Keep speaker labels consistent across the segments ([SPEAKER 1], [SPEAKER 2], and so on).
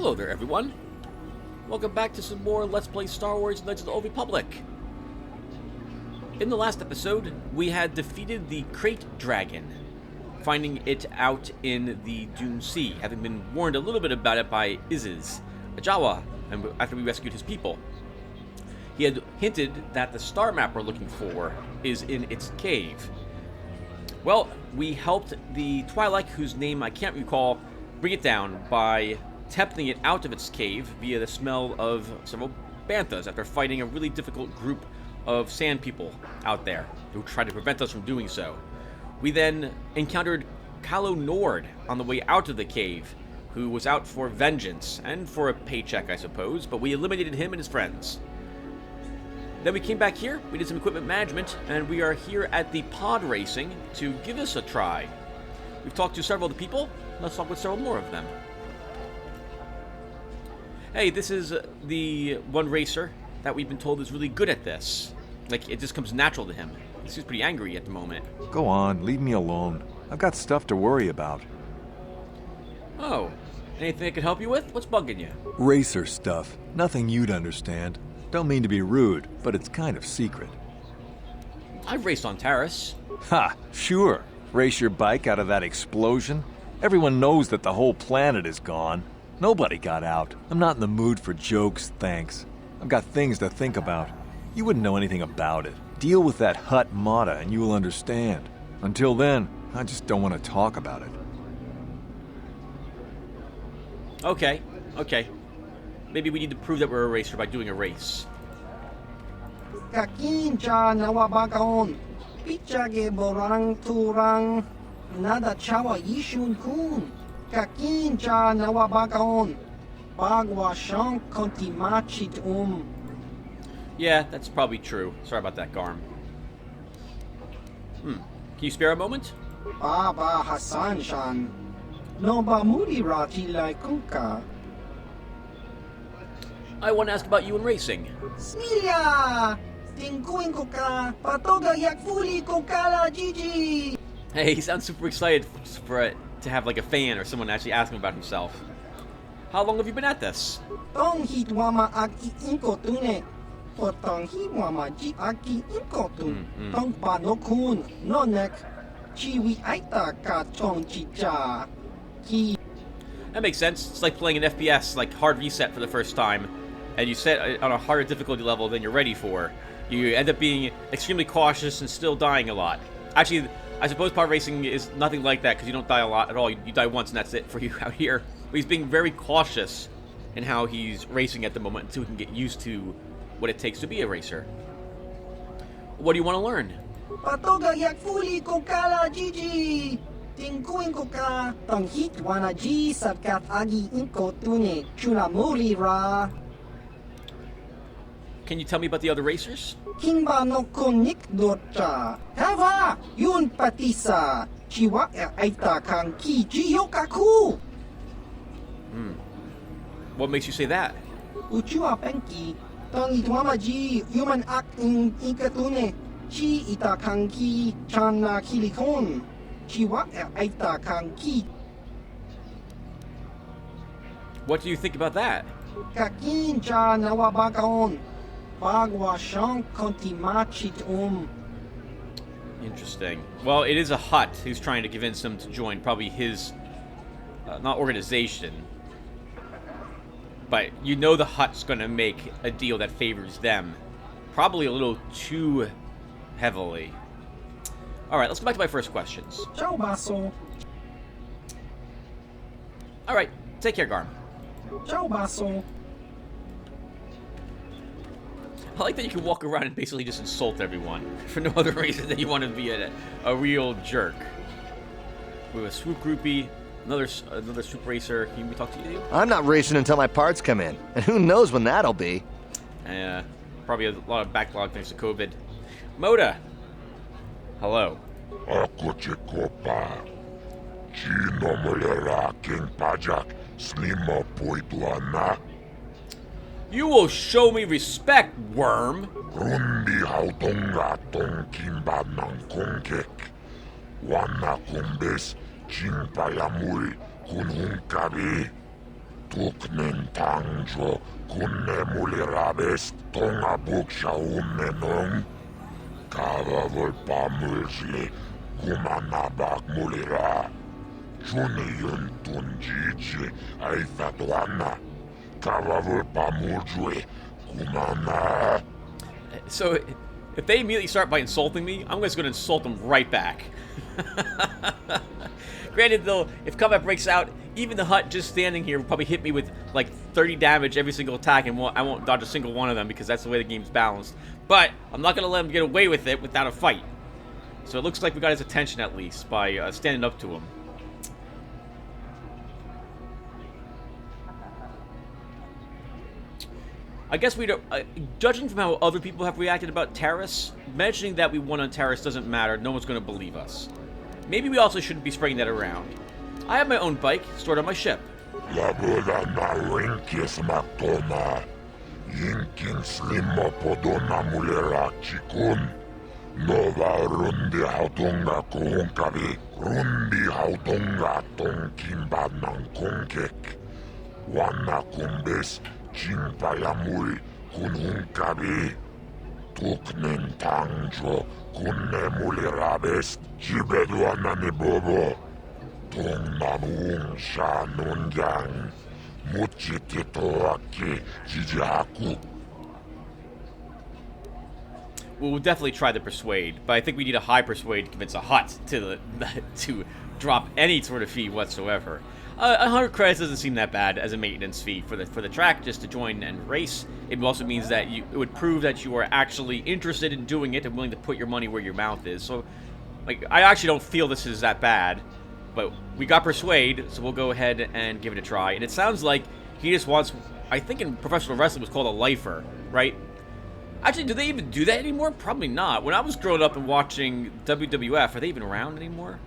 [SPEAKER 1] Hello there, everyone. Welcome back to some more Let's Play Star Wars Knights of the Old Republic. In the last episode, we had defeated the Krayt Dragon, finding it out in the Dune Sea, having been warned a little bit about it by Iziz, a Jawa, and after we rescued his people. He had hinted that the star map we're looking for is in its cave. Well, we helped the Twi'lek, whose name I can't recall, bring it down by tempting it out of its cave via the smell of several banthas after fighting a really difficult group of sand people out there who tried to prevent us from doing so. We then encountered Calo Nord on the way out of the cave, who was out for vengeance and for a paycheck, I suppose, but we eliminated him and his friends. Then we came back here, we did some equipment management, and we are here at the pod racing to give this a try. We've talked to several of the people, let's talk with several more of them. Hey, this is the one racer that we've been told is really good at this. Like, it just comes natural to him. He seems pretty angry at the moment.
[SPEAKER 2] Go on, leave me alone. I've got stuff to worry about.
[SPEAKER 1] Oh, anything I can help you with? What's bugging you?
[SPEAKER 2] Racer stuff. Nothing you'd understand. Don't mean to be rude, but it's kind of secret.
[SPEAKER 1] I've raced on Taris.
[SPEAKER 2] Ha! Sure. Race your bike out of that explosion? Everyone knows that the whole planet is gone. Nobody got out. I'm not in the mood for jokes, thanks. I've got things to think about. You wouldn't know anything about it. Deal with that hut armada and you will understand. Until then, I just don't want to talk about it.
[SPEAKER 1] Okay. Maybe we need to prove that we're a racer by doing a race.
[SPEAKER 3] Kakinja nawabakaon. Pichage borang turang. Nada chawa yishun kun. Kakinja nawabakaon. Bagwa shank kontimachit
[SPEAKER 1] Yeah, that's probably true. Sorry about that, Garm. Can you spare a moment?
[SPEAKER 3] Baba Hassan Shan. No ba mudira tilai kunka.
[SPEAKER 1] I want to ask about you in racing.
[SPEAKER 3] Smilia! Tingkuin ko ka. Patoga yakfuli ko kala Gigi.
[SPEAKER 1] Hey, he sounds super excited to have like a fan or someone actually ask him about himself. How long have you been at this?
[SPEAKER 3] Tong hitwama aki inko tune. Potong hitwama ji aki inko tun. Tong panokun. Nonek. Chiwi aita ka tong chicha. Ki.
[SPEAKER 1] That makes sense. It's like playing an FPS, like hard reset for the first time, and you set on a harder difficulty level than you're ready for. You end up being extremely cautious and still dying a lot. Actually, I suppose pod racing is nothing like that because you don't die a lot at all. You die once and that's it for you out here. But he's being very cautious in how he's racing at the moment until he can get used to what it takes to be a racer. What do you want to learn?
[SPEAKER 3] Patoga yakfuli ko kala Gigi. Tingkuin ko ka. Tong hitwana ji sabkat agi inko tune. Chunamuri ra.
[SPEAKER 1] Can you tell me about the other racers?
[SPEAKER 3] Kimba no konik dorcha. Hava yun patisa. Chiwa aita kang ki jiyokaku.
[SPEAKER 1] What makes you say that?
[SPEAKER 3] Uchua penki. Tong itwama ji human act in ikatune. Chi ita kang ki chana kilikon. Chiwa aita kang ki.
[SPEAKER 1] What do you think about that?
[SPEAKER 3] Kakinja nawabakaon. Bagwa shank kontimachit
[SPEAKER 1] Interesting. Well, it is a hut who's trying to convince him to join. Probably his, not organization, but you know the hut's going to make a deal that favors them. Probably a little too heavily. Alright, let's go back to my first questions.
[SPEAKER 3] Ciao baso.
[SPEAKER 1] Alright, take care, Garm.
[SPEAKER 3] Ciao baso.
[SPEAKER 1] I like that you can walk around and basically just insult everyone for no other reason than you want to be a real jerk. We have a swoop groupie, another swoop racer. Can we talk to you?
[SPEAKER 4] I'm not racing until my parts come in, and who knows when that'll be.
[SPEAKER 1] Probably a lot of backlog thanks to COVID. Moda. Hello.
[SPEAKER 5] Ako Chikopa. Chino mulera king pajak snima poiduana.
[SPEAKER 1] You will show me respect, worm.
[SPEAKER 5] Rundi hautonga tong kimba nang kongkek. Wana kumbes chingpayamuri kunhunkabi. Tuknen tangjo kunne mulirabes tonga buksha ummenong. Kava volpamulsli kumanabak mulira. Juniyun tunjichi aifatuana. Kava volpamulsli kumana.
[SPEAKER 1] So, if they immediately start by insulting me, I'm just going to insult them right back. Granted, though, if combat breaks out, even the Hutt just standing here will probably hit me with like 30 damage every single attack, and I won't dodge a single one of them because that's the way the game's balanced. But I'm not going to let him get away with it without a fight. So it looks like we got his attention at least by standing up to him. I guess we don't. Judging from how other people have reacted about Taris, mentioning that we won on Taris doesn't matter. No one's going to believe us. Maybe we also shouldn't be spreading that around. I have my own bike stored on my ship.
[SPEAKER 5] Laboda na winkis matoma. Yinkin slimo podona mulera chikun. Nova rundi hautunga kuhunkavi. Rundi hautunga tonkimba nankunkek. Wana kumbes chimpayamul kunhunkavi. Tuknen tangjo kunne mulirabes. Jibeduana ni bobo. Tung namun shanunjang. Muchitito aki jijaku.
[SPEAKER 1] We'll definitely try to persuade, but I think we need a high persuade to convince a Hutt to drop any sort of fee whatsoever. 100 credits doesn't seem that bad as a maintenance fee for the track just to join and race. It also means that it would prove that you are actually interested in doing it and willing to put your money where your mouth is. So, like, I actually don't feel this is that bad, but we got persuade, so we'll go ahead and give it a try. And it sounds like he just wants, I think in professional wrestling it was called a lifer, right? Actually, do they even do that anymore? Probably not. When I was growing up and watching WWF, are they even around anymore?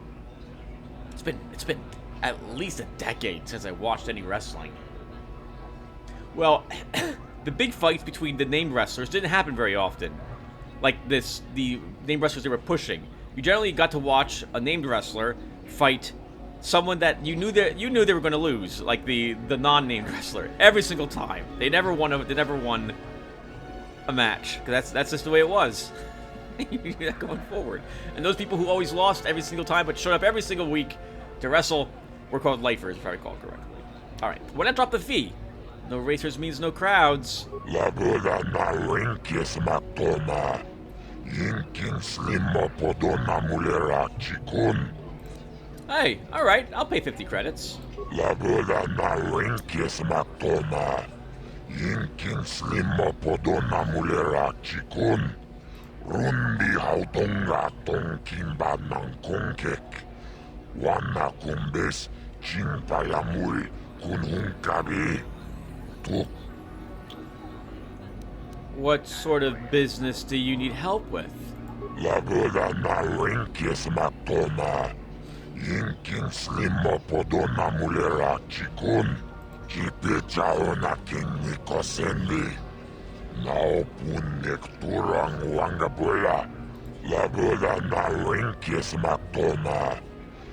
[SPEAKER 1] It's been at least a decade since I watched any wrestling. Well, the big fights between the named wrestlers didn't happen very often. Like this, the named wrestlers they were pushing. You generally got to watch a named wrestler fight someone that you knew they were going to lose, like the non-named wrestler, every single time. They never won a match, because that's just the way it was. You do that going forward. And those people who always lost every single time but showed up every single week to wrestle were called lifers, if I recall correctly. Alright, when I drop the fee, no racers means no crowds.
[SPEAKER 5] Laboda na winkis matoma. Yinkin slimo podona mulera chikun.
[SPEAKER 1] Hey, alright, I'll pay 50 credits.
[SPEAKER 5] Laboda na winkis matoma. Yinkin slimo podona mulera chikun. Rundi hautonga tonkimba nankunkek. Wana kumbes chimpayamul kunhunkabi. Tuk.
[SPEAKER 1] What sort of business do you need help with?
[SPEAKER 5] Laboda na winkis matoma. Yinkin slimo podona mulera chikun. Kipechao na kinnikosendi. Naupunek turang wangabola. Laboda na winkis matoma.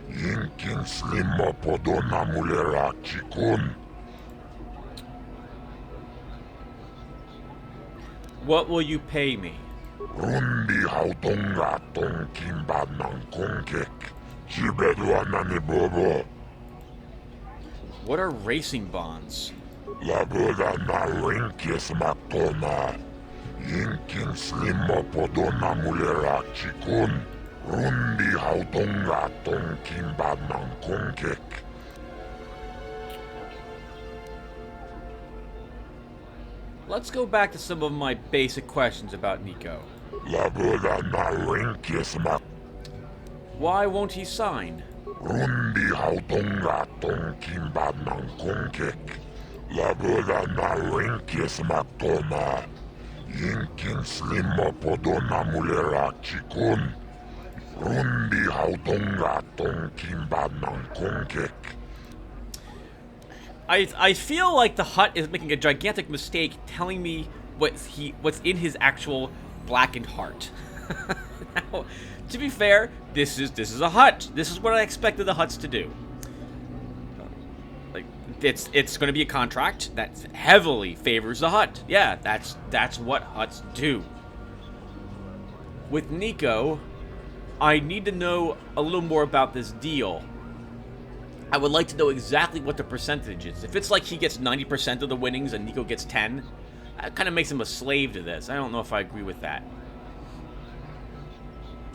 [SPEAKER 5] Yinkin slimo podona mulera chikun.
[SPEAKER 1] What will you pay me?
[SPEAKER 5] Rundi hautonga tonkimba nankunkek. Jibeduana ni bobo.
[SPEAKER 1] What are racing bonds?
[SPEAKER 5] Laboda na winkis matoma. Yinkin slimo podona mulera chikun. Rundi hautonga tonkimba nankunkek.
[SPEAKER 1] Let's go back to some of my basic questions about Nico.
[SPEAKER 5] Laboda na winkis mat.
[SPEAKER 1] Why won't he sign?
[SPEAKER 5] Rundi hautonga tonkimba nankunkek. Laboda na winkis matoma. Yinkin slimo podona mulera chikun. Rundi hautonga tonkimba nankunkek.
[SPEAKER 1] I feel like the Hutt is making a gigantic mistake telling me what's in his actual blackened heart. Now, to be fair, this is a Hutt. This is what I expected the Hutts to do. Like, it's going to be a contract that heavily favors the Hutt. Yeah, that's what Hutts do. With Nico, I need to know a little more about this deal. I would like to know exactly what the percentage is. If it's like he gets 90% of the winnings and Nico gets 10, that kind of makes him a slave to this. I don't know if I agree with that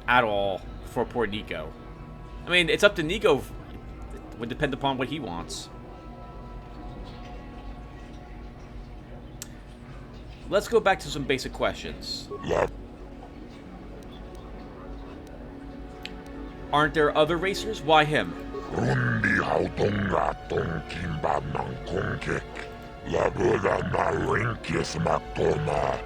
[SPEAKER 1] at all for poor Nico. I mean, it's up to Nico. It would depend upon what he wants. Let's go back to some basic questions. Aren't there other racers? Why him?
[SPEAKER 5] Rundi hautongaton kimbanan konkek. Lagoda na rinkis maktoma.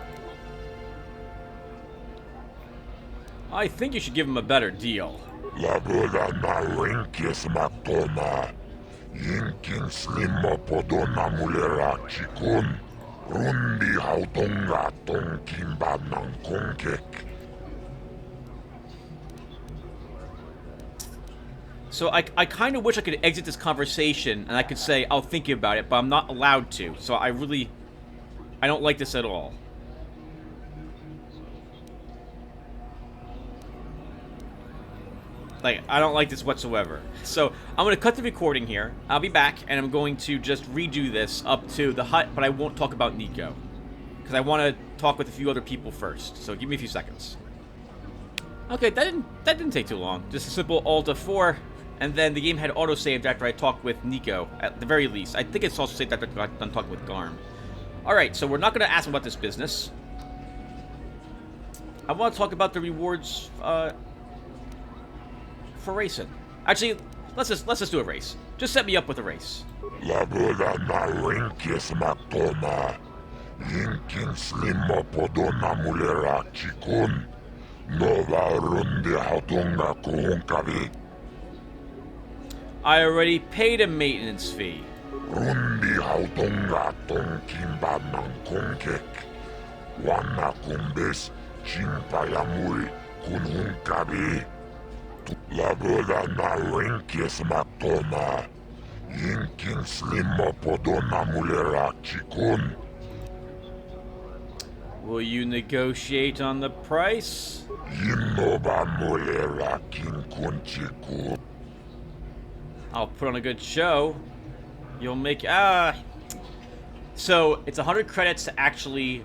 [SPEAKER 1] I think you should give him a better deal.
[SPEAKER 5] Lagoda na rinkis maktoma. Yinkin slimo podona mulera chikun. Rundi hautongaton kimbanan konkek.
[SPEAKER 1] So I kind of wish I could exit this conversation and I could say, I'll think about it, but I'm not allowed to. So I don't like this at all. Like, I don't like this whatsoever. So I'm going to cut the recording here. I'll be back and I'm going to just redo this up to the Hutt, but I won't talk about Nico. Because I want to talk with a few other people first. So give me a few seconds. Okay, that didn't take too long. Just a simple Alt F4. And then the game had auto-saved after I talked with Nico, at the very least. I think it's also saved after I got done talking with Garm. Alright, so we're not going to ask him about this business. I want to talk about the rewards for racing. Actually, let's just do a race. Just set me up with a race.
[SPEAKER 5] Lagoda na rinkis maktoma. Yinkin slimo podona mulera chikun. Nova rundi hautonga kuhunkavi.
[SPEAKER 1] I already paid a maintenance fee.
[SPEAKER 5] Rundi hautonga ton kimbanan konkek. Wana kumbes chimpayamuri kunhunkabi. Lagoda na rinkis maktoma. Yinkin slimo podona mulera chikun.
[SPEAKER 1] Will you negotiate on the price?
[SPEAKER 5] Yinoba mulera kinkun chiku.
[SPEAKER 1] I'll put on a good show. You'll make... So, it's 100 credits to actually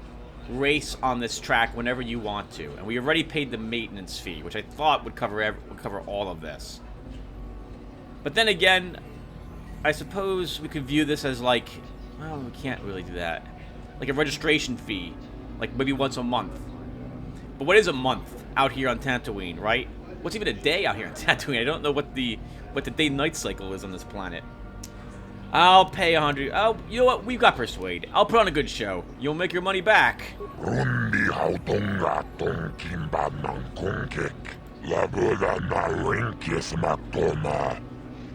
[SPEAKER 1] race on this track whenever you want to. And we already paid the maintenance fee, which I thought would cover all of this. But then again, I suppose we could view this as like... Well, we can't really do that. Like a registration fee. Like maybe once a month. But what is a month out here on Tatooine, right? What's even a day out here on Tatooine? I don't know what the day-night cycle is on this planet. I'll pay 100. Oh, you know what? We've got Persuade. I'll put on a good show. You'll make your money back.
[SPEAKER 5] Rundi hautonga ton kimbanan konkek. Lagoda na rinkis maktoma.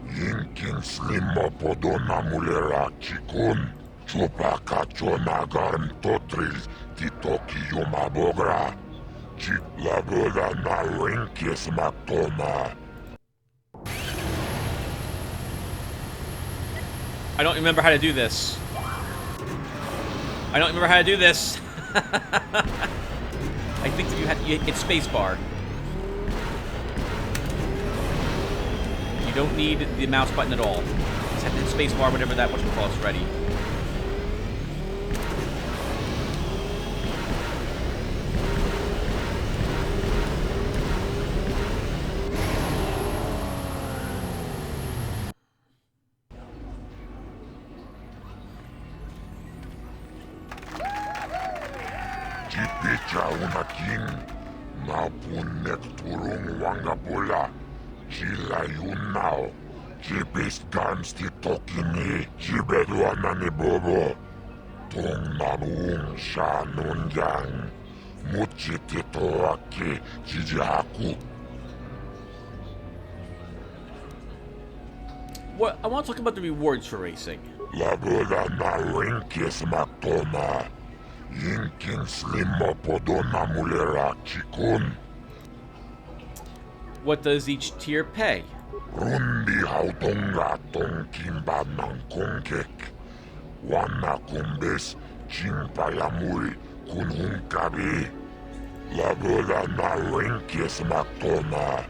[SPEAKER 5] Yinkin slimo podona mulera chikun. Chupaka chonagarn totril titoki yumabogra. Chit lagoda na rinkis maktoma.
[SPEAKER 1] I don't remember how to do this. I think that you hit spacebar. You don't need the mouse button at all. Just have to hit spacebar whenever that whatchamacallit's ready.
[SPEAKER 5] Jipicha unakin. Napunek turung wangabula. Jila yunao. Jipis gans titokini. Jibedwa nani bobo. Tung nanung shanun yang. Muchitito aki jijihaku.
[SPEAKER 1] What I want to talk about the rewards for racing.
[SPEAKER 5] Lagoda na rinkis maktoma. Yinkin slimo podona mulera chikun.
[SPEAKER 1] What does each tier pay?
[SPEAKER 5] Rundi hautongatong kimba ng kongkek. Wana kumbes chimpalamul kunhungkabi. Lagola na renkes maktona.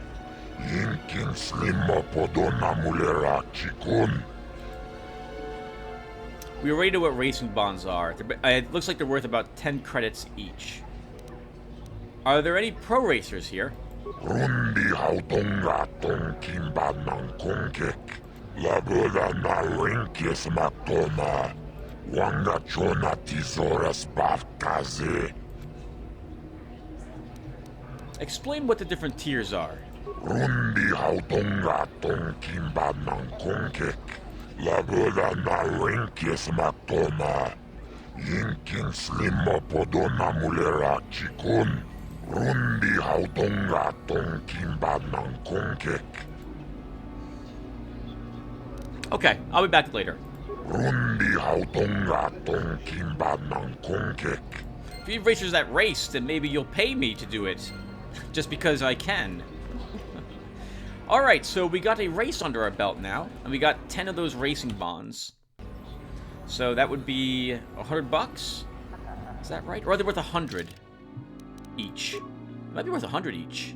[SPEAKER 5] Yinkin slimo podona mulera chikun.
[SPEAKER 1] We already know what racing bonds are. It looks like they're worth about 10 credits each. Are there any pro racers here?
[SPEAKER 5] Rundi hautongatong kimba ng kongkek. Lagola na renkes maktona. Wanga chona tizoras bavkaze.
[SPEAKER 1] Explain what the different tiers are.
[SPEAKER 5] Rundi hautongatong kimba ng kongkek. Lagola na renkes maktona. Yinkin slimo podona mulera chikun. Rundi hautongatong kimba ng kongkek.
[SPEAKER 1] Okay, I'll be back later.
[SPEAKER 5] Rundi hautongatong kimba ng kongkek.
[SPEAKER 1] If you have racers that race, then maybe you'll pay me to do it. Just because I can. Alright, so we got a race under our belt now, and we got 10 of those racing bonds. So that would be $100 bucks? Is that right? Or are they worth 100 each? Might be worth 100 each.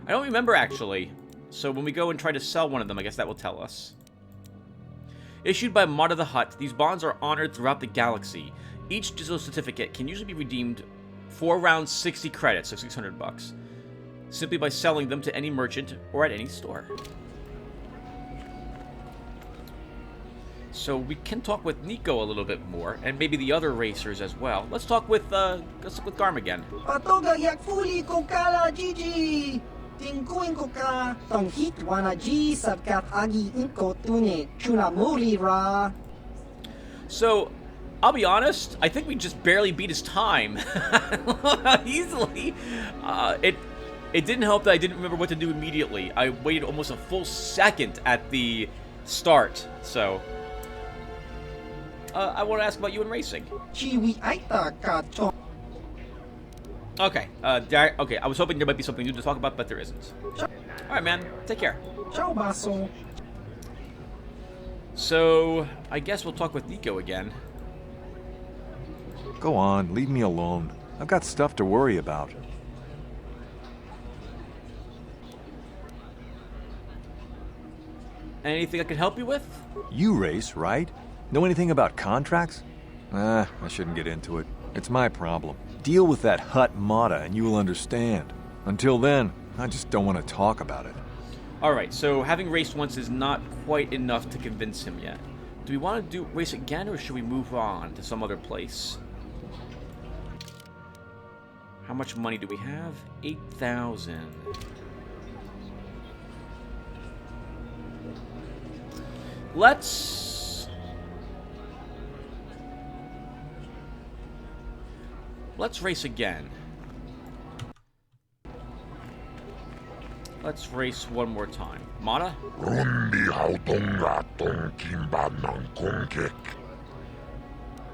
[SPEAKER 1] I don't remember actually. So when we go and try to sell one of them, I guess that will tell us. Issued by Armada the Hutt, these bonds are honored throughout the galaxy. Each digital certificate can usually be redeemed for around 60 credits, so 600 bucks. Simply by selling them to any merchant or at any store. So we can talk with Nico a little bit more, and maybe the other racers as well. Let's talk with Garm again.
[SPEAKER 3] Patoga yak fuli ko kala Gigi. Tingkuin ko ka tong hit wana G sabkat agi inko tune chuna muli ra.
[SPEAKER 1] So, I'll be honest, I think we just barely beat his time. Easily. It didn't help that I didn't remember what to do immediately. I waited almost a full second at the start, so... I want to ask about you in racing.
[SPEAKER 3] Chiwi aita ka chong.
[SPEAKER 1] Okay, okay, I was hoping there might be something new to talk about, but there isn't. Alright, man, take care.
[SPEAKER 3] Ciao baso.
[SPEAKER 1] So, I guess we'll talk with Nico again.
[SPEAKER 2] Go on, leave me alone. I've got stuff to worry about.
[SPEAKER 1] Anything I can help you with?
[SPEAKER 2] You race, right? Know anything about contracts? I shouldn't get into it. It's my problem. Deal with that Hutt Mata and you will understand. Until then, I just don't want to talk about it.
[SPEAKER 1] Alright, so having raced once is not quite enough to convince him yet. Do we want to race again, or should we move on to some other place? How much money do we have? 8,000. Let's race again. Let's race one more time. Mata?
[SPEAKER 5] Rundi hautongatong kimba ng kongkek.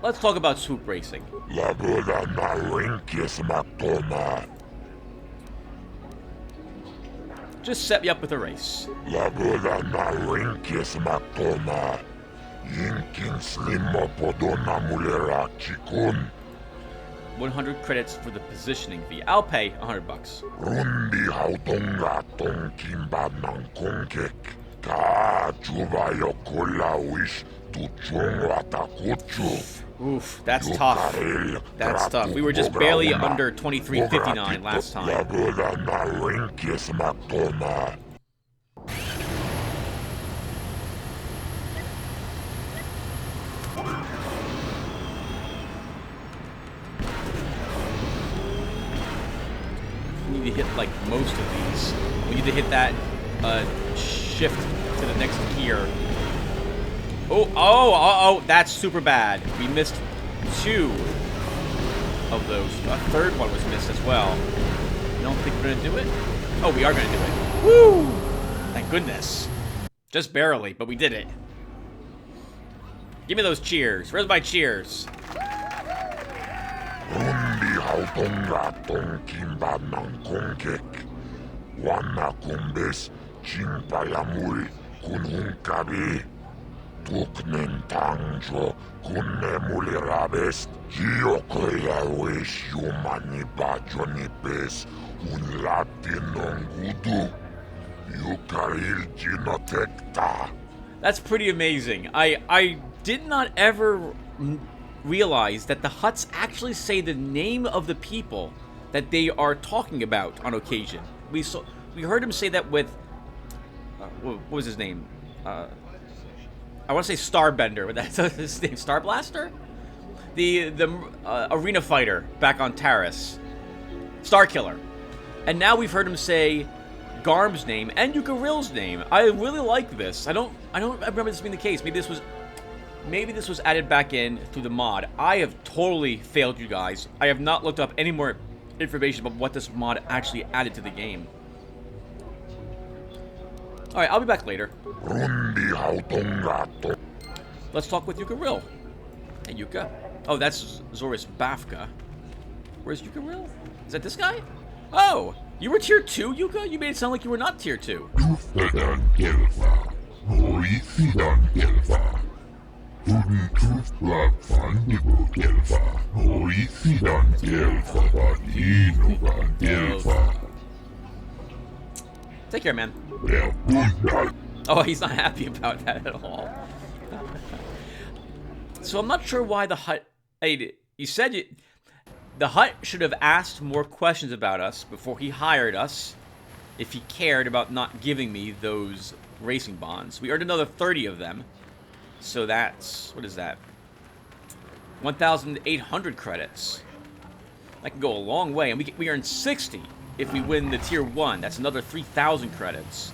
[SPEAKER 1] Let's talk about swoop racing.
[SPEAKER 5] Lagola na renkes maktona.
[SPEAKER 1] Just set me up with a race.
[SPEAKER 5] Lagola na renkes maktona. Yinkin slimo podona mulera chikun.
[SPEAKER 1] 100 credits for the positioning fee. I'll pay 100 bucks.
[SPEAKER 5] Rundi hautongatong kimba ng kongkek. Ka chubayo kola wish tuchong watakuchu.
[SPEAKER 1] Oof, that's tough. That's tough. We were just barely under 23.59 last time.
[SPEAKER 5] Lagola na renkes maktona.
[SPEAKER 1] We need to hit like most of these. We need to hit that shift to the next gear. Oh, that's super bad. We missed 2 of those. A third one was missed as well. You don't think we're gonna do it? Oh, we are gonna do it. Woo! Thank goodness. Just barely, but we did it. Give me those cheers. Where's my cheers?
[SPEAKER 5] Rundi hautongatong kimba ng kongkek. Wana kumbes Chimpayamui kun hunkabi. Tuknen tangjo kun nemulirabes. Giokoya wish humani bajoni pes. Un latinong gudu. Yukaril ginotekta.
[SPEAKER 1] That's pretty amazing. I did not ever realize that the Hutts actually say the name of the people that they are talking about on occasion. We heard him say that with what was his name? I want to say Starbender, but that's his name. Star Blaster, the arena fighter back on Taris, Starkiller, and now we've heard him say Garm's name and Yukaril's name. I really like this. I don't remember this being the case. Maybe this was added back in through the mod. I have totally failed you guys. I have not looked up any more information about what this mod actually added to the game. Alright, I'll be back later. Let's talk with Yukaril. Hey, Yuka. Oh, that's Zoris Bafka. Where's Yukaril? Is that this guy? Oh, you were tier 2, Yuka? You made it sound like you were not tier 2. Take care, man. Oh, he's not happy about that at all. So I'm not sure why the Hutt... Hey, you said the Hutt should have asked more questions about us before he hired us, if he cared about not giving me those racing bonds. We earned another 30 of them. So that's... What is that? 1,800 credits. That can go a long way. And we earn 60 if we win the tier 1. That's another 3,000 credits.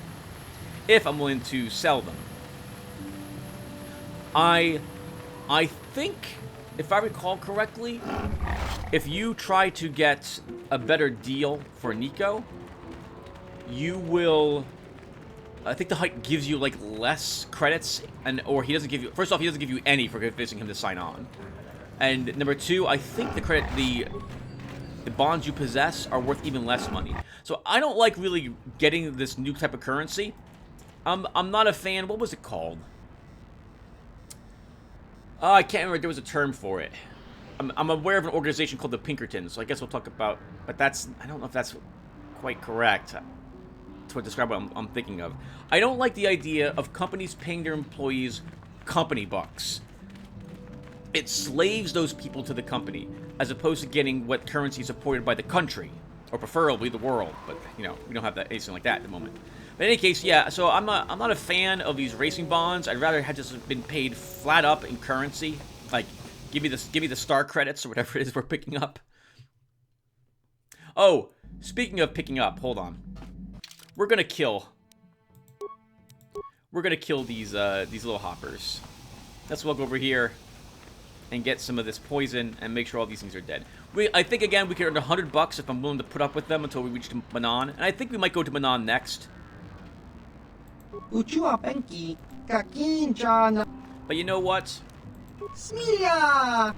[SPEAKER 1] If I'm willing to sell them. I think, if I recall correctly, if you try to get a better deal for Nico, you will... I think the Hutt gives you, like, less credits, or he doesn't give you... First off, he doesn't give you any for convincing him to sign on. And number two, I think the bonds you possess are worth even less money. So I don't like really getting this new type of currency. I'm not a fan... What was it called? Oh, I can't remember. There was a term for it. I'm aware of an organization called the Pinkertons, so I guess we'll talk about... But that's... I don't know if that's quite correct to describe what I'm thinking of. I don't like the idea of companies paying their employees company bucks. It slaves those people to the company, as opposed to getting what currency is supported by the country, or preferably the world. But, you know, we don't have that, anything like that at the moment. But in any case, yeah, so I'm not a fan of these racing bonds. I'd rather have just been paid flat up in currency. Like, give me the star credits or whatever it is we're picking up. Oh, speaking of picking up, hold on. We're gonna kill these little hoppers. Let's walk over here and get some of this poison and make sure all these things are dead. I think again we could earn $100 if I'm willing to put up with them until we reach Manon, and I think we might go to Manon next. But you know what? I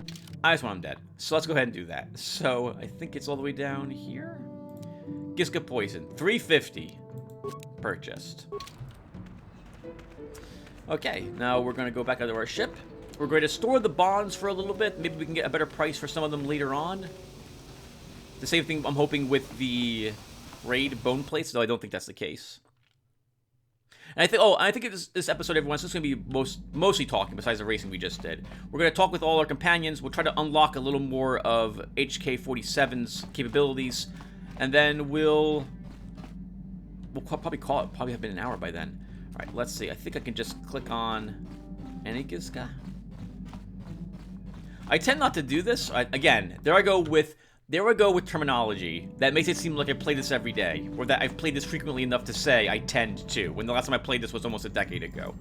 [SPEAKER 1] just want them dead. So let's go ahead and do that. So I think it's all the way down here. Giska poison, 350 purchased. Okay, now we're going to go back out of our ship. We're going to store the bonds for a little bit. Maybe we can get a better price for some of them later on. The same thing I'm hoping with the raid bone plates, though I don't think that's the case. And I think this episode, everyone's just going to be mostly talking, besides the racing we just did. We're going to talk with all our companions. We'll try to unlock a little more of HK-47's capabilities. And then we'll probably call it. Probably have been an hour by then. All right, let's see. I think I can just click on Enigiska. I tend not to do this. Again, there I go with terminology that makes it seem like I play this every day, or that I've played this frequently enough to say I tend to, when the last time I played this was almost a decade ago.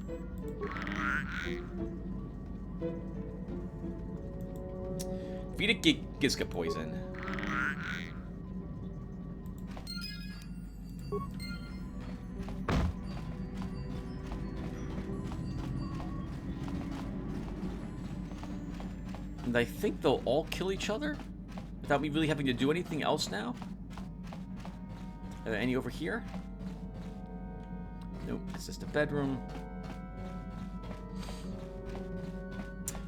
[SPEAKER 1] Feed a Giska poison. And I think they'll all kill each other without me really having to do anything else now. Are there any over here? Nope, it's just a bedroom.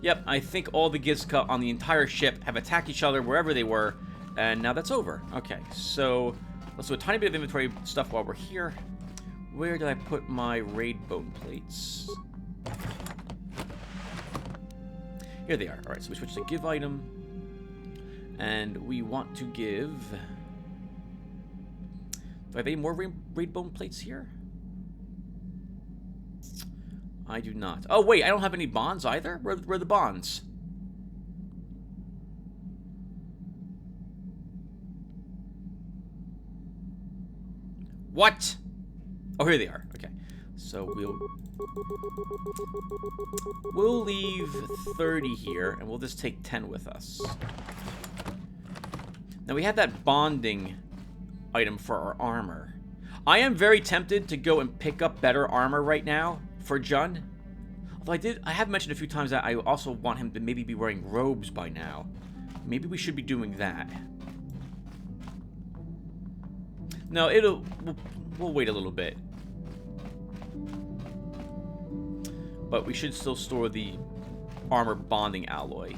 [SPEAKER 1] Yep, I think all the Gizka on the entire ship have attacked each other wherever they were, and now that's over. Okay, so let's do a tiny bit of inventory stuff while we're here. Where did I put my raid bone plates? Here they are. Alright, so we switch to give item. And we want to give... Do I have any more raid bone plates here? I do not. Oh, wait, I don't have any bonds either? Where are the bonds? What? Oh, here they are. Okay. So we'll leave 30 here, and we'll just take 10 with us. Now, we have that bonding item for our armor. I am very tempted to go and pick up better armor right now for Jun. Although I have mentioned a few times that I also want him to maybe be wearing robes by now. Maybe we should be doing that. No, we'll wait a little bit. But we should still store the armor bonding alloy.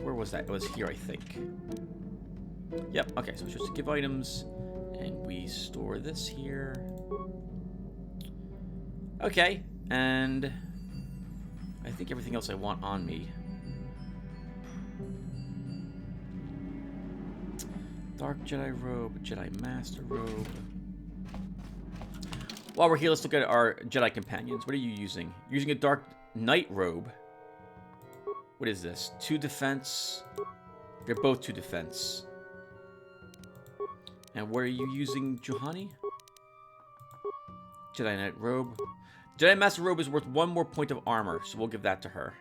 [SPEAKER 1] Where was that? It was here, I think. Yep, okay, so it's just give items, and we store this here. Okay, and I think everything else I want on me. Dark Jedi robe, Jedi Master robe. While we're here, let's look at our Jedi Companions. What are you using? You're using a Dark Knight robe. What is this? 2 defense. They're both 2 defense. And what are you using, Juhani? Jedi Knight robe. Jedi Master robe is worth 1 more point of armor, so we'll give that to her.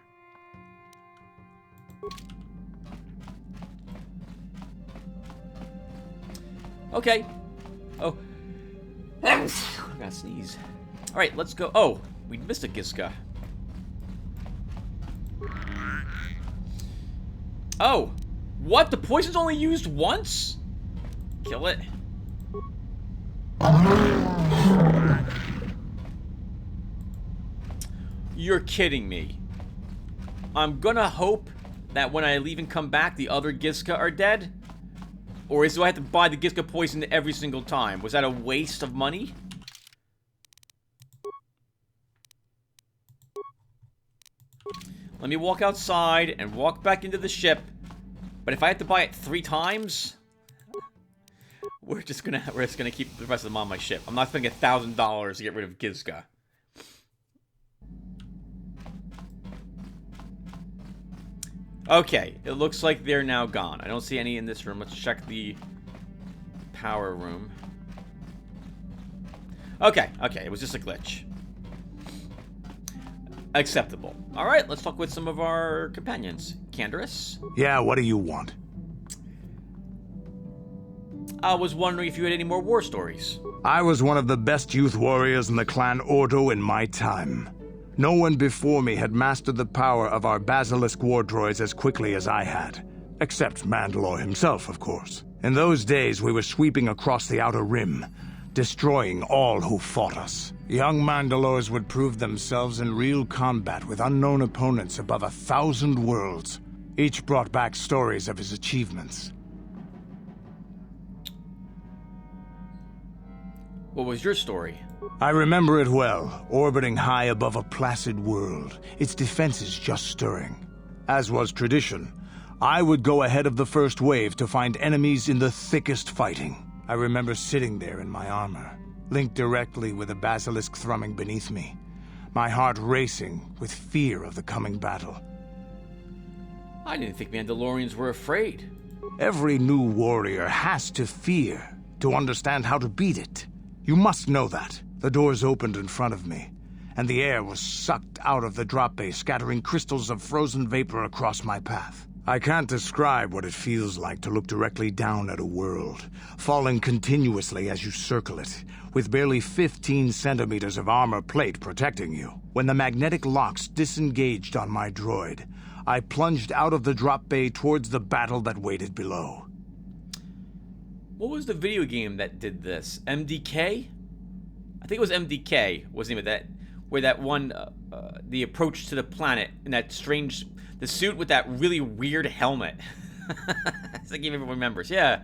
[SPEAKER 1] Okay. Oh. I gotta sneeze. Alright, let's go. Oh, we missed a Gizka. Oh. What? The poison's only used once? Kill it. You're kidding me. I'm gonna hope that when I leave and come back, the other Gizka are dead. Or do I have to buy the Gizka poison every single time? Was that a waste of money? Let me walk outside and walk back into the ship. But if I have to buy it 3 times, we're just gonna keep the rest of them on my ship. I'm not spending $1,000 to get rid of Gizka. Okay, it looks like they're now gone. I don't see any in this room. Let's check the power room. Okay, it was just a glitch. Acceptable. Alright, let's talk with some of our companions. Candaris?
[SPEAKER 6] Yeah, what do you want?
[SPEAKER 1] I was wondering if you had any more war stories.
[SPEAKER 6] I was one of the best youth warriors in the clan Ordo in my time. No one before me had mastered the power of our basilisk war droids as quickly as I had. Except Mandalore himself, of course. In those days, we were sweeping across the Outer Rim, destroying all who fought us. Young Mandalores would prove themselves in real combat with unknown opponents above 1,000 worlds. Each brought back stories of his achievements.
[SPEAKER 1] What was your story?
[SPEAKER 6] I remember it well, orbiting high above a placid world, its defenses just stirring. As was tradition, I would go ahead of the first wave to find enemies in the thickest fighting. I remember sitting there in my armor, linked directly with a basilisk thrumming beneath me, my heart racing with fear of the coming battle.
[SPEAKER 1] I didn't think Mandalorians were afraid.
[SPEAKER 6] Every new warrior has to fear to understand how to beat it. You must know that. The doors opened in front of me, and the air was sucked out of the drop bay, scattering crystals of frozen vapor across my path. I can't describe what it feels like to look directly down at a world, falling continuously as you circle it, with barely 15 centimeters of armor plate protecting you. When the magnetic locks disengaged on my droid, I plunged out of the drop bay towards the battle that waited below.
[SPEAKER 1] What was the video game that did this? MDK? I think it was MDK was the name of that, where that one, the approach to the planet, and that strange, the suit with that really weird helmet. I think everyone remembers. Yeah,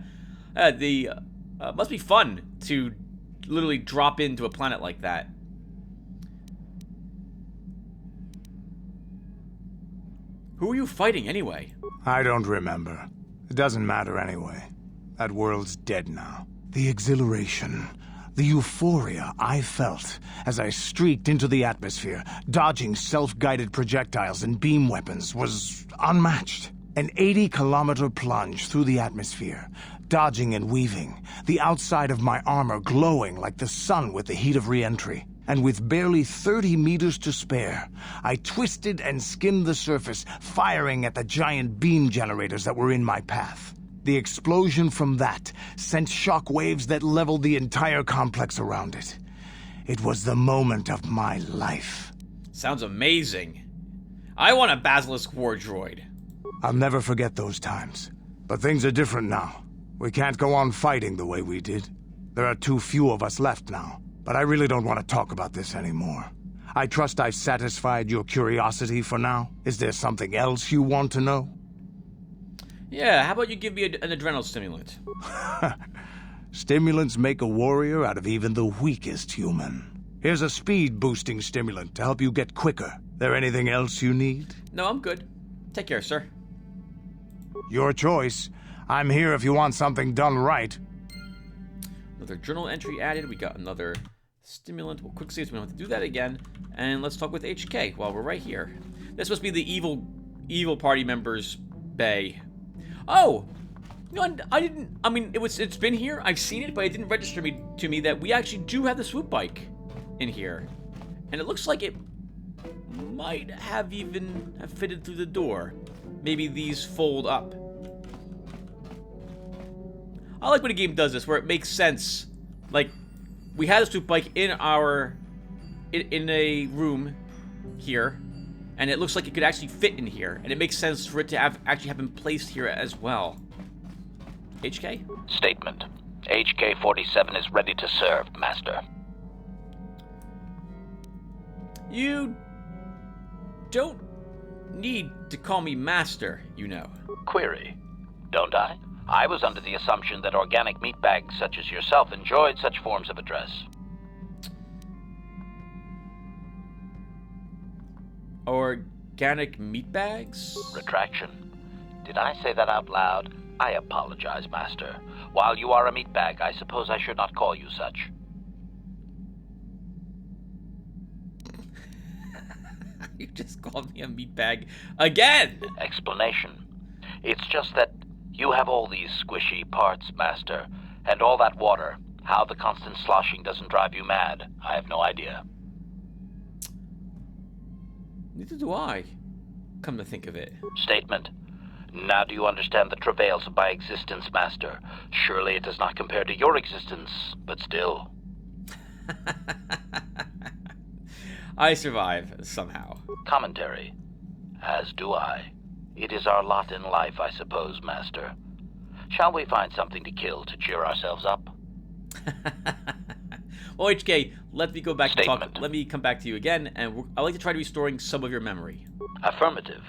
[SPEAKER 1] must be fun to literally drop into a planet like that. Who are you fighting anyway?
[SPEAKER 6] I don't remember. It doesn't matter anyway. That world's dead now. The exhilaration, the euphoria I felt as I streaked into the atmosphere, dodging self-guided projectiles and beam weapons, was unmatched. An 80-kilometer plunge through the atmosphere, dodging and weaving, the outside of my armor glowing like the sun with the heat of re-entry. And with barely 30 meters to spare, I twisted and skimmed the surface, firing at the giant beam generators that were in my path. The explosion from that sent shock waves that leveled the entire complex around it. It was the moment of my life.
[SPEAKER 1] Sounds amazing. I want a Basilisk War Droid.
[SPEAKER 6] I'll never forget those times. But things are different now. We can't go on fighting the way we did. There are too few of us left now. But I really don't want to talk about this anymore. I trust I've satisfied your curiosity for now. Is there something else you want to know?
[SPEAKER 1] Yeah, how about you give me an adrenal stimulant?
[SPEAKER 6] Stimulants make a warrior out of even the weakest human. Here's a speed-boosting stimulant to help you get quicker. There anything else you need?
[SPEAKER 1] No, I'm good. Take care, sir.
[SPEAKER 6] Your choice. I'm here if you want something done right.
[SPEAKER 1] Another journal entry added. We got another stimulant. We'll quick see if we don't have to do that again. And let's talk with HK while we're right here. This must be the evil party members' bay. Oh! You know, it's been here. I've seen it, but it didn't register to me that we actually do have the swoop bike in here. And it looks like it might have even fitted through the door. Maybe these fold up. I like when a game does this, where it makes sense. Like, we had a swoop bike in a room here, and it looks like it could actually fit in here, and it makes sense for it to actually have been placed here as well. HK?
[SPEAKER 7] Statement. HK-47 is ready to serve, Master.
[SPEAKER 1] You don't need to call me Master, you know.
[SPEAKER 7] Query. Don't I? I was under the assumption that organic meatbags such as yourself enjoyed such forms of address.
[SPEAKER 1] Organic meatbags?
[SPEAKER 7] Retraction. Did I say that out loud? I apologize, Master. While you are a meatbag, I suppose I should not call you such.
[SPEAKER 1] You just called me a meatbag again!
[SPEAKER 7] Explanation. It's just that you have all these squishy parts, Master, and all that water. How the constant sloshing doesn't drive you mad, I have no idea.
[SPEAKER 1] Neither do I, come to think of it.
[SPEAKER 7] Statement. Now do you understand the travails of my existence, Master? Surely it does not compare to your existence, but still.
[SPEAKER 1] I survive, somehow.
[SPEAKER 7] Commentary. As do I. It is our lot in life, I suppose, Master. Shall we find something to kill to cheer ourselves up?
[SPEAKER 1] Well, HK, let me go back to
[SPEAKER 7] Statement.
[SPEAKER 1] talk. Let me come back to you again, and I'd like to try restoring some of your memory.
[SPEAKER 7] Affirmative.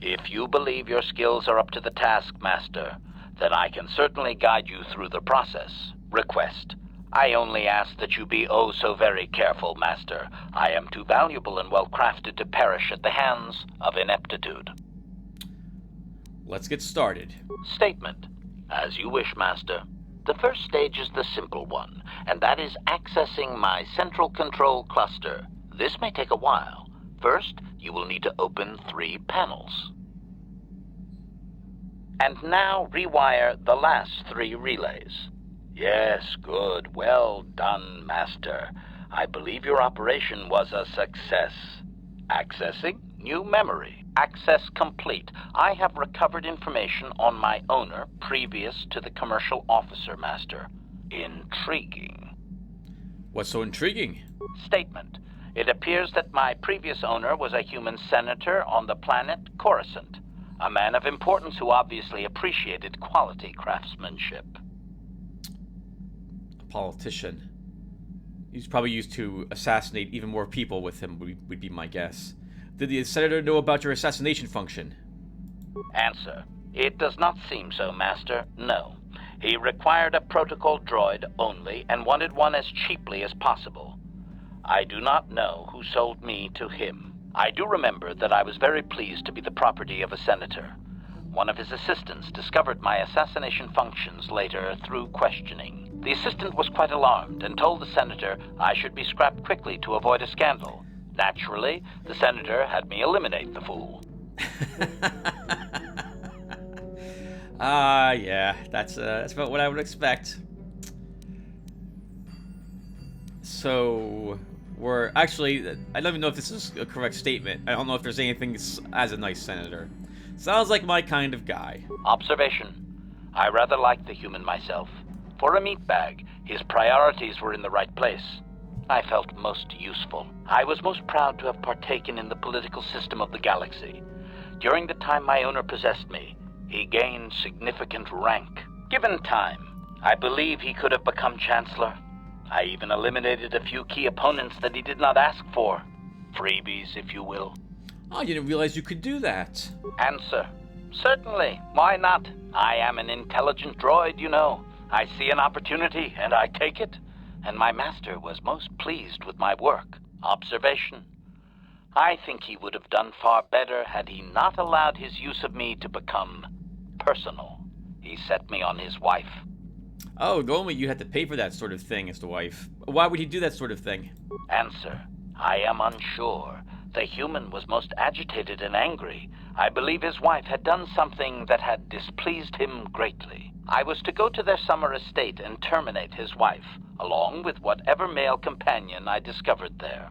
[SPEAKER 7] If you believe your skills are up to the task, Master, then I can certainly guide you through the process. Request. I only ask that you be oh so very careful, Master. I am too valuable and well-crafted to perish at the hands of ineptitude.
[SPEAKER 1] Let's get started.
[SPEAKER 7] Statement. As you wish, Master. The first stage is the simple one, and that is accessing my central control cluster. This may take a while. First, you will need to open 3 panels. And now rewire the last 3 relays. Yes, good. Well done, Master. I believe your operation was a success. Accessing new memory. Access complete. I have recovered information on my owner previous to the commercial officer, Master. Intriguing.
[SPEAKER 1] What's so intriguing?
[SPEAKER 7] Statement. It appears that my previous owner was a human senator on the planet Coruscant, a man of importance who obviously appreciated quality craftsmanship.
[SPEAKER 1] A politician. He's probably used to assassinate even more people with him, would be my guess. Did the Senator know about your assassination function?
[SPEAKER 7] Answer. It does not seem so, Master. No. He required a protocol droid only and wanted one as cheaply as possible. I do not know who sold me to him. I do remember that I was very pleased to be the property of a senator. One of his assistants discovered my assassination functions later through questioning. The assistant was quite alarmed and told the senator I should be scrapped quickly to avoid a scandal. Naturally, the senator had me eliminate the fool.
[SPEAKER 1] Yeah, that's about what I would expect. So, we're actually, I don't even know if this is a correct statement. I don't know if there's anything as a nice senator. Sounds like my kind of guy.
[SPEAKER 7] Observation. I rather like the human myself. For a meatbag, his priorities were in the right place. I felt most useful. I was most proud to have partaken in the political system of the galaxy. During the time my owner possessed me, he gained significant rank. Given time, I believe he could have become Chancellor. I even eliminated a few key opponents that he did not ask for. Freebies, if you will.
[SPEAKER 1] Oh, you didn't realize you could do that.
[SPEAKER 7] Answer. Certainly. Why not? I am an intelligent droid, you know. I see an opportunity, and I take it. And my master was most pleased with my work. Observation. I think he would have done far better had he not allowed his use of me to become personal. He set me on his wife.
[SPEAKER 1] Oh, normally you had to pay for that sort of thing as the wife. Why would he do that sort of thing?
[SPEAKER 7] Answer. I am unsure. The human was most agitated and angry. I believe his wife had done something that had displeased him greatly. I was to go to their summer estate and terminate his wife, along with whatever male companion I discovered there.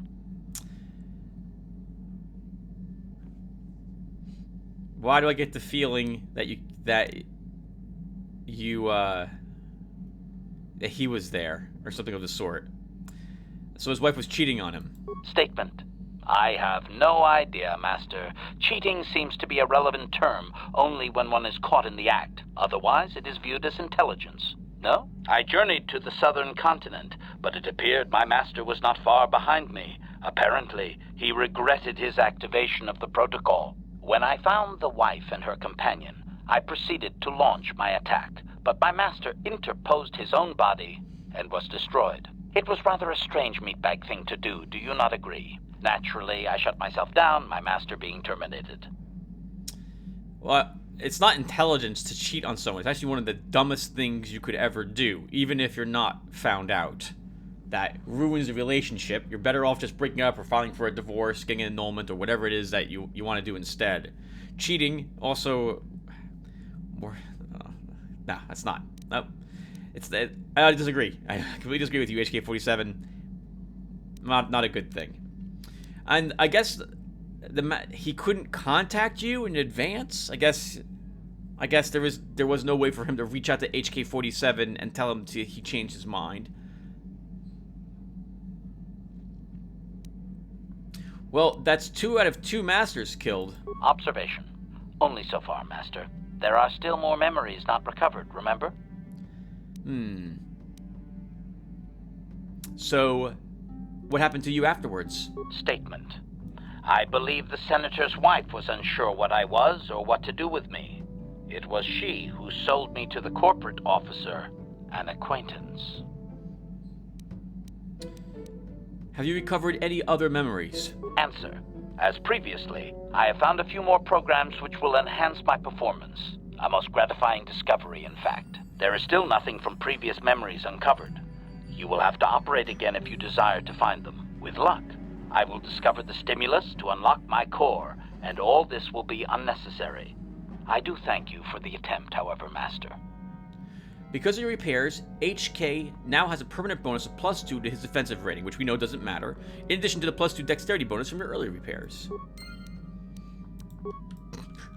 [SPEAKER 1] Why do I get the feeling that he was there, or something of the sort? So his wife was cheating on him.
[SPEAKER 7] Statement. I have no idea, Master. Cheating seems to be a relevant term only when one is caught in the act. Otherwise, it is viewed as intelligence. No? I journeyed to the southern continent, but it appeared my master was not far behind me. Apparently, he regretted his activation of the protocol. When I found the wife and her companion, I proceeded to launch my attack, but my master interposed his own body and was destroyed. It was rather a strange meatbag thing to do, do you not agree? Naturally, I shut myself down, my master being terminated.
[SPEAKER 1] Well, it's not intelligence to cheat on someone. It's actually one of the dumbest things you could ever do, even if you're not found out. That ruins the relationship. You're better off just breaking up or filing for a divorce, getting an annulment, or whatever it is that you want to do instead. Cheating, also... nah, that's not. Nope. I disagree. I completely disagree with you, HK-47. Not a good thing. And I guess he couldn't contact you in advance. I guess there was no way for him to reach out to HK-47 and tell him he changed his mind. Well, that's 2 out of 2 masters killed.
[SPEAKER 7] Observation. Only so far, Master. There are still more memories not recovered, remember?
[SPEAKER 1] So, what happened to you afterwards?
[SPEAKER 7] Statement. I believe the senator's wife was unsure what I was or what to do with me. It was she who sold me to the corporate officer, an acquaintance.
[SPEAKER 1] Have you recovered any other memories?
[SPEAKER 7] Answer. As previously, I have found a few more programs which will enhance my performance. A most gratifying discovery, in fact. There is still nothing from previous memories uncovered. You will have to operate again if you desire to find them. With luck, I will discover the stimulus to unlock my core, and all this will be unnecessary. I do thank you for the attempt, however, Master.
[SPEAKER 1] Because of your repairs, HK now has a permanent bonus of +2 to his defensive rating, which we know doesn't matter, in addition to the +2 dexterity bonus from your earlier repairs.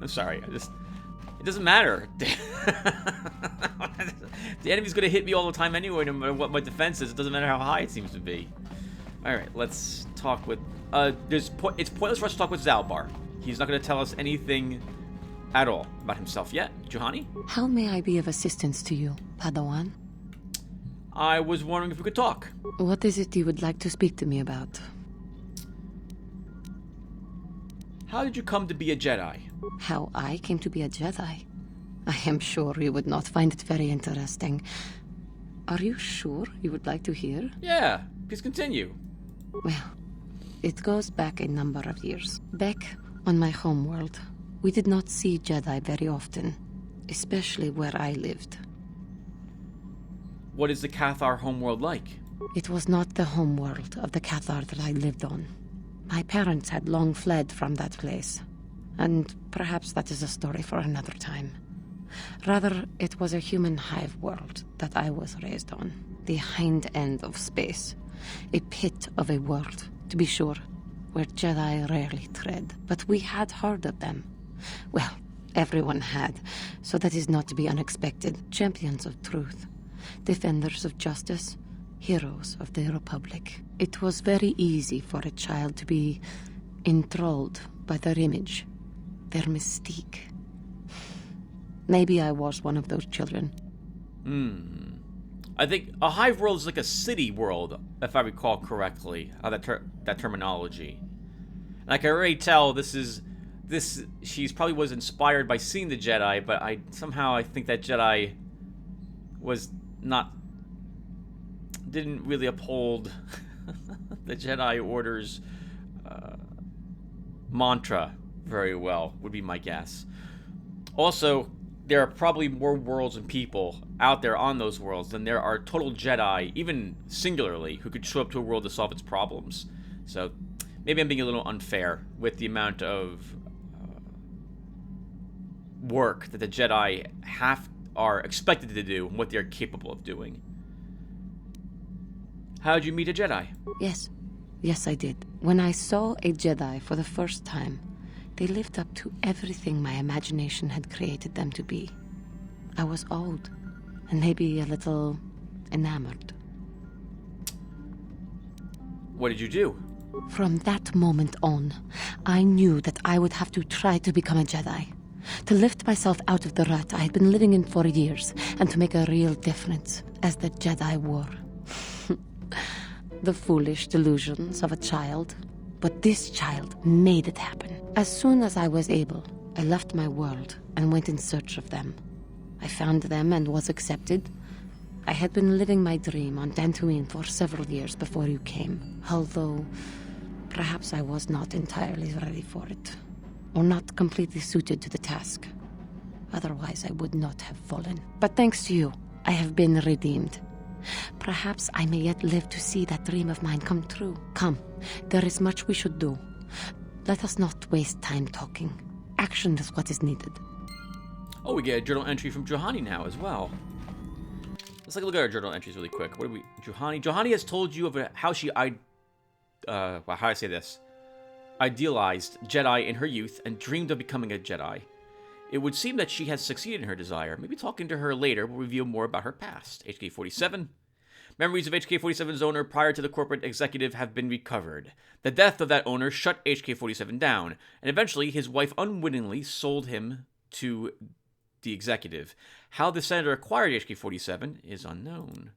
[SPEAKER 1] I'm sorry, it doesn't matter. The enemy's gonna hit me all the time anyway, no matter what my defense is. It doesn't matter how high it seems to be. Alright, let's talk with... it's pointless for us to talk with Zalbar. He's not gonna tell us anything at all about himself yet. Juhani?
[SPEAKER 8] How may I be of assistance to you, Padawan?
[SPEAKER 1] I was wondering if we could talk.
[SPEAKER 8] What is it you would like to speak to me about?
[SPEAKER 1] How did you come to be a Jedi?
[SPEAKER 8] How I came to be a Jedi? I am sure you would not find it very interesting. Are you sure you would like to hear?
[SPEAKER 1] Yeah, please continue.
[SPEAKER 8] Well, it goes back a number of years. Back on my homeworld, we did not see Jedi very often, especially where I lived.
[SPEAKER 1] What is the Cathar homeworld like?
[SPEAKER 8] It was not the homeworld of the Cathar that I lived on. My parents had long fled from that place, and perhaps that is a story for another time. Rather, it was a human hive world that I was raised on. The hind end of space. A pit of a world, to be sure, where Jedi rarely tread. But we had heard of them. Well, everyone had, so that is not to be unexpected. Champions of truth, defenders of justice, heroes of the Republic. It was very easy for a child to be enthralled by their image, their mystique. Maybe I was one of those children.
[SPEAKER 1] I think a hive world is like a city world, if I recall correctly, that terminology. And I can already tell she probably was inspired by seeing the Jedi, but I think that Jedi didn't really uphold the Jedi Order's mantra very well, would be my guess. Also, there are probably more worlds and people out there on those worlds than there are total Jedi, even singularly, who could show up to a world to solve its problems. So maybe I'm being a little unfair with the amount of work that the Jedi are expected to do and what they're capable of doing. How did you meet a Jedi?
[SPEAKER 8] Yes, I did. When I saw a Jedi for the first time, they lived up to everything my imagination had created them to be. I was awed, and maybe a little enamored.
[SPEAKER 1] What did you do?
[SPEAKER 8] From that moment on, I knew that I would have to try to become a Jedi. To lift myself out of the rut I had been living in for years, and to make a real difference, as the Jedi were. The foolish delusions of a child. But this child made it happen. As soon as I was able, I left my world and went in search of them. I found them and was accepted. I had been living my dream on Dantooine for several years before you came, although perhaps I was not entirely ready for it, or not completely suited to the task. Otherwise, I would not have fallen. But thanks to you, I have been redeemed. Perhaps I may yet live to see that dream of mine come true. Come, there is much we should do. Let us not waste time talking. Action is what is needed.
[SPEAKER 1] Oh, we get a journal entry from Juhani now as well. Let's take a look at our journal entries really quick. What do we... Juhani has told you of how she... how do I say this? Idealized Jedi in her youth and dreamed of becoming a Jedi. It would seem that she has succeeded in her desire. Maybe talking to her later will reveal more about her past. HK-47. Memories of HK-47's owner prior to the corporate executive have been recovered. The death of that owner shut HK-47 down, and eventually his wife unwittingly sold him to the executive. How the senator acquired HK-47 is unknown.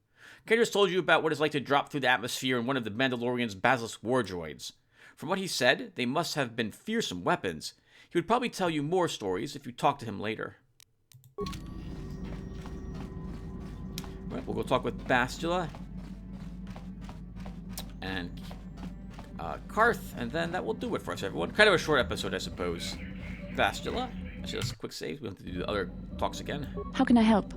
[SPEAKER 1] Cater's told you about what it's like to drop through the atmosphere in one of the Mandalorian's basilisk war droids. From what he said, they must have been fearsome weapons. He would probably tell you more stories if you talk to him later. Right, we'll go talk with Bastila and Karth, and then that will do it for us, everyone. Kind of a short episode, I suppose. Bastila. Actually, let's quick save. We don't have to do the other talks again.
[SPEAKER 9] How can I help?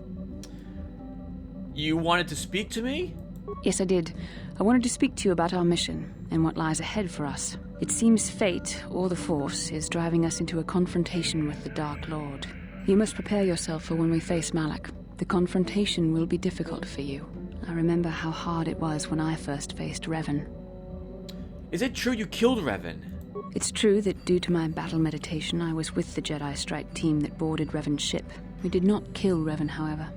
[SPEAKER 1] You wanted to speak to me?
[SPEAKER 9] Yes, I did. I wanted to speak to you about our mission and what lies ahead for us. It seems fate, or the Force, is driving us into a confrontation with the Dark Lord. You must prepare yourself for when we face Malak. The confrontation will be difficult for you. I remember how hard it was when I first faced Revan.
[SPEAKER 1] Is it true you killed Revan?
[SPEAKER 9] It's true that due to my battle meditation, I was with the Jedi strike team that boarded Revan's ship. We did not kill Revan, however.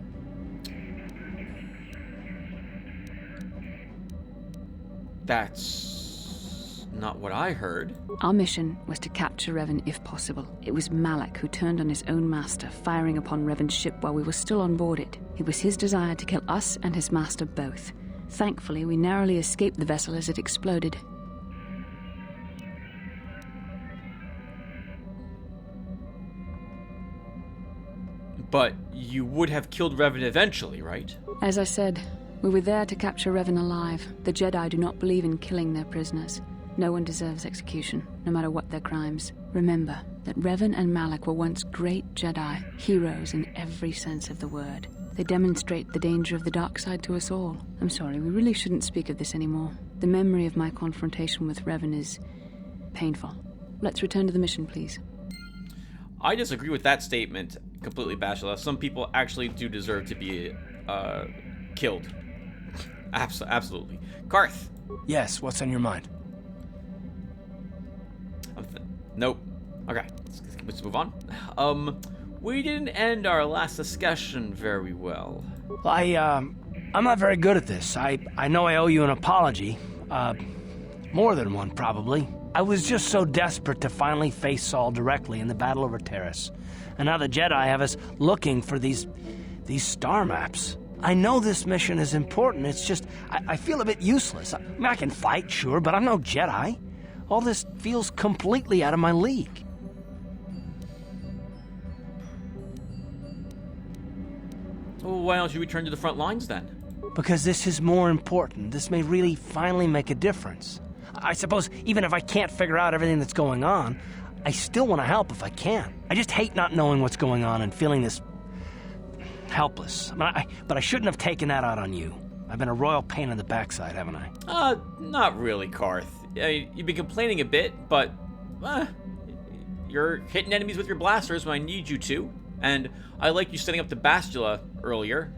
[SPEAKER 1] That's not what I heard.
[SPEAKER 9] Our mission was to capture Revan if possible. It was Malak who turned on his own master, firing upon Revan's ship while we were still on board it. It was his desire to kill us and his master both. Thankfully, we narrowly escaped the vessel as it exploded.
[SPEAKER 1] But you would have killed Revan eventually, right?
[SPEAKER 9] As I said, we were there to capture Revan alive. The Jedi do not believe in killing their prisoners. No one deserves execution, no matter what their crimes. Remember that Revan and Malak were once great Jedi, heroes in every sense of the word. They demonstrate the danger of the dark side to us all. I'm sorry, we really shouldn't speak of this anymore. The memory of my confrontation with Revan is painful. Let's return to the mission, please.
[SPEAKER 1] I disagree with that statement completely, Bashila. Some people actually do deserve to be killed. Absolutely. Karth.
[SPEAKER 10] Yes, what's on your mind?
[SPEAKER 1] Nope. Okay, let's move on. We didn't end our last discussion very well.
[SPEAKER 10] I'm not very good at this. I know I owe you an apology. More than one, probably. I was just so desperate to finally face Saul directly in the battle over Taris. And now the Jedi have us looking for these star maps. I know this mission is important, it's just, I feel a bit useless. I mean, I can fight, sure, but I'm no Jedi. All this feels completely out of my league.
[SPEAKER 1] Well, why don't you return to the front lines then?
[SPEAKER 10] Because this is more important. This may really finally make a difference. I suppose even if I can't figure out everything that's going on, I still want to help if I can. I just hate not knowing what's going on and feeling this helpless. But I shouldn't have taken that out on you. I've been a royal pain in the backside, haven't I?
[SPEAKER 1] Not really, Karth. You've been complaining a bit, but you're hitting enemies with your blasters when I need you to. And I like you setting up the Bastila earlier.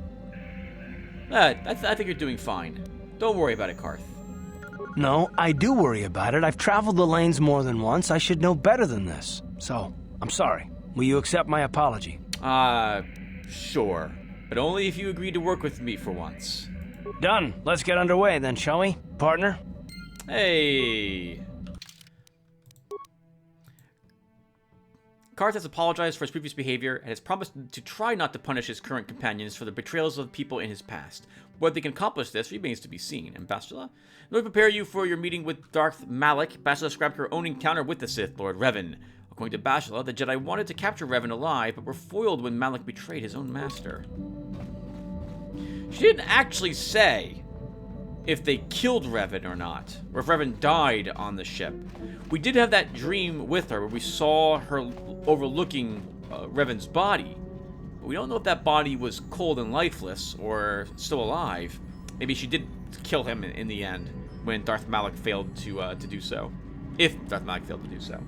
[SPEAKER 1] I think you're doing fine. Don't worry about it, Karth.
[SPEAKER 10] No, I do worry about it. I've traveled the lanes more than once. I should know better than this. So, I'm sorry. Will you accept my apology?
[SPEAKER 1] Sure. But only if you agree to work with me for once.
[SPEAKER 10] Done. Let's get underway then, shall we? Partner?
[SPEAKER 1] Hey. Karth has apologized for his previous behavior and has promised to try not to punish his current companions for the betrayals of people in his past. Whether they can accomplish this remains to be seen. And Bastila, in order to prepare you for your meeting with Darth Malak, Bastila described her own encounter with the Sith Lord Revan. According to Bastila, the Jedi wanted to capture Revan alive, but were foiled when Malak betrayed his own master. She didn't actually say if they killed Revan or not, or if Revan died on the ship. We did have that dream with her where we saw her overlooking Revan's body. But we don't know if that body was cold and lifeless or still alive. Maybe she did kill him in the end when Darth Malak failed to do so. If Darth Malak failed to do so.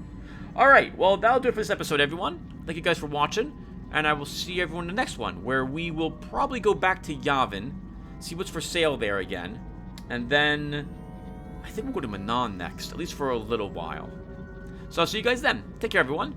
[SPEAKER 1] Alright, well, that'll do it for this episode, everyone. Thank you guys for watching, and I will see everyone in the next one, where we will probably go back to Yavin, see what's for sale there again, and then I think we'll go to Manon next, at least for a little while. So I'll see you guys then. Take care, everyone.